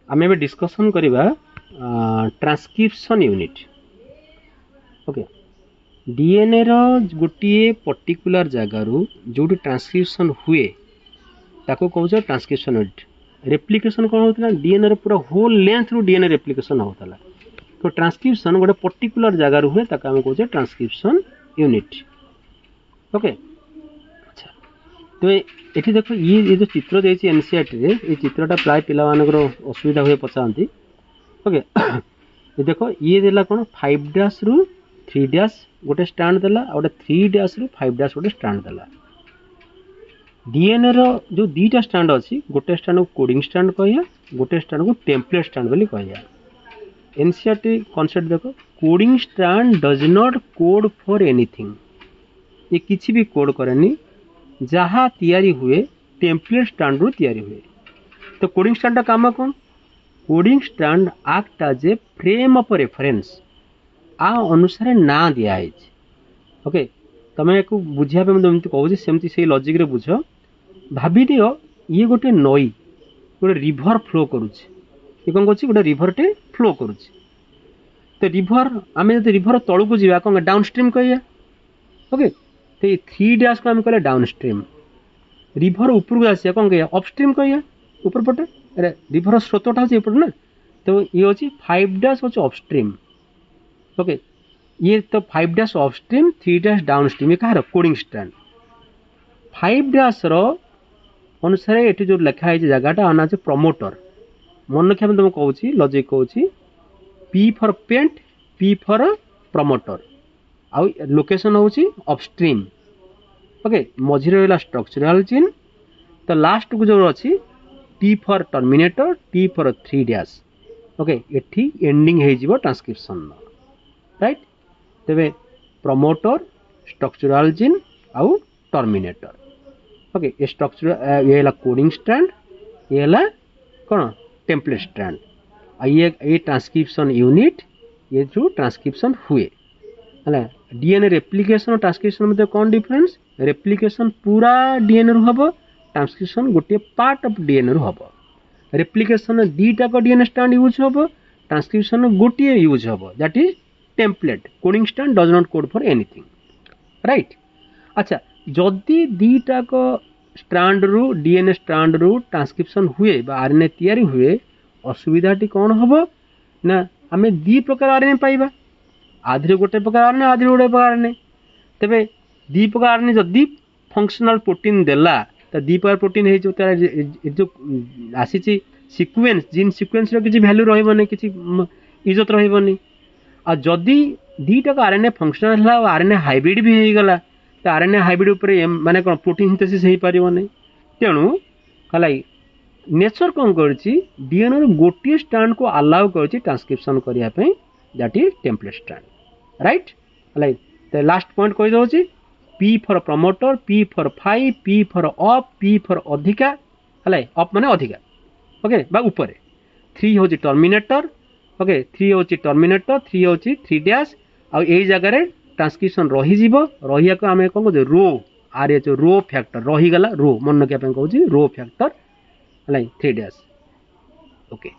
आम ए डिस्कसन करवा transcription unit. Okay, DNA रो गोटे पर्टिकुलर जगार जो ट्रांसक्रिप्शन हुए ताको कौच ट्रांसक्रिप्शन यूनिट। रेप्लिकेशन कौन होता है डीएनए रो पूरा होल लेंथ रू डीएनए रेप्लिकेशन होता है। तो ट्रांसक्रिप्शन गोटे पर्टिकुलर जगार हुए ताको आम कौच ट्रांसक्रिप्शन यूनिट। ओके, अच्छा तो ये देख ये जो चित्र देखिए एनसीईआरटी रे ये चित्रटा प्राय पिला असुविधा हुए पचाती। ओके ये देख ये देला कौन 5 डैश रु 3 डैश गोटे स्टैंड देला और गोटे 3 डैश रु 5 डैश गोटे स्टैंड देला। डीएनए रो जो दीटा स्टैंड अच्छी गोटे स्टैंड को कोडिंग स्टैंड कहिया गोटे स्टैंड को टेम्पलेट स्टैंड बोली कहिया। एनसीईआरटी कॉन्सेप्ट देखो coding stand does not code for anything. ये किसी भी कोड करेनी जहाँ तैयारी हुए टेम्पलेट स्टैंड रु तैयारी हुए। तो कोडिंग स्टैंड का काम कौन? Coding stand act as a frame of reference आ अनुसार ना दिखाई। ओके तुम एक बुझा मुझे कहूँ सेमती से लॉजिक रे बुझ भाभी दियो ये गोटे नई गोटे रिभर फ्लो करुचे कौन कर गोटे रिभर टे फ्लो करुचे। तो रिभर आम जो रिभर तलू को जा कौन डाउन स्ट्रीम कहिया। ओके तो ये 3 डैश को आम कहले डाउन स्ट्रीम। रिभर ऊपर को आसिया कौन कहिया अपस्ट्रीम कहिया ऊपर पटे। अरे रिभर स्रोतटा होची ऊपर ना तो ये होची 5 डैश होची अपस्ट्रीम। ओके ये तो 5 dash upstream 3 dash down stream. ये कहार कोडिंग स्टैंड 5 डैश रो अनुसार ये जो लिखा है जगहटा आना है प्रमोटर। मन रखा तुम कहूँ लॉजिक कहूँ P for paint P for promoter आउ लोकेशन होची अपस्ट्रीम। ओके मझी रहा स्ट्रक्चरल चेन तो लास्ट को जो अच्छी T for terminator T for 3 dash. Okay एठी एंडिंग हो ट्रांसक्रिप्शन राइट। तेरे प्रमोटर स्ट्रक्चरल चेन आउ टर्मिनेटर। ओके ये स्ट्रक्चर ये कोडिंग स्टैंड ये कौन टेम्पलेट स्टैंड ये ट्रांसक्रिप्शन यूनिट ये जो ट्रांसक्रिप्शन हुए है। डीएनए रेप्लिकेशन और ट्रांसक्रिप्शन में कौन डिफरेंस? रेप्लिकेशन पूरा डीएनए रु हम ट्रांसक्रिप्शन गोटे पार्ट ऑफ डीएनए रु हम। रेप्लिकेशन दीटा को डीएनए स्टैंड यूज हम ट्रांसक्रिप्शन गोटे यूज हम that is template. Coding stand does not code for anything right. अच्छा जदि दीटा को स्ट्रांड रु डीएनए स्ट्रांड रु ट्रांसक्रिप्शन हुए बा आरएनए तैयारी हुए असुविधाटी कौन हम ना आम 2 प्रकार आरएनए पाइबा। आधे गोटे प्रकार आरएनए आधे गोटे प्रकार आरएनए। तेरे 2 प्रकार आरएनए जदि फंक्शनल प्रोटीन देला तो 2 प्रकार प्रोटीन हो जो आसी सिक्वेन्स जीन सिक्वेन्स किसी भैल्यू रही किसी इज्जत रही। आ जदि 2टा आरएनए फंक्शनल है आरएनए हाइब्रिड भी हो गला तो आरएनए हाइब्रिड उपर माने कौन प्रोटीन सिंथेसिस हो पार नहीं। तेणु है नेचर कौन कर डीएनए गोटे स्टैंड को अलाउ कर ट्रांसक्रिप्शन करने that is template stand right. है लास्ट पॉइंट कही दौर P for promoter P for 5 P for up P for अधिका है अप माने अधिका। ओके बा ऊपर 3 हूँ टर्मिनेटर। ओके 3 हूँ टर्मिनेटर 3 हूँ 3 डैश आ जगार ट्रांसक्रिप्शन रही आम कौन कह रो आर एच रो फैक्टर रहीगला रो मन रखा कहूँ रो फैक्टर है 3 डैश। ओके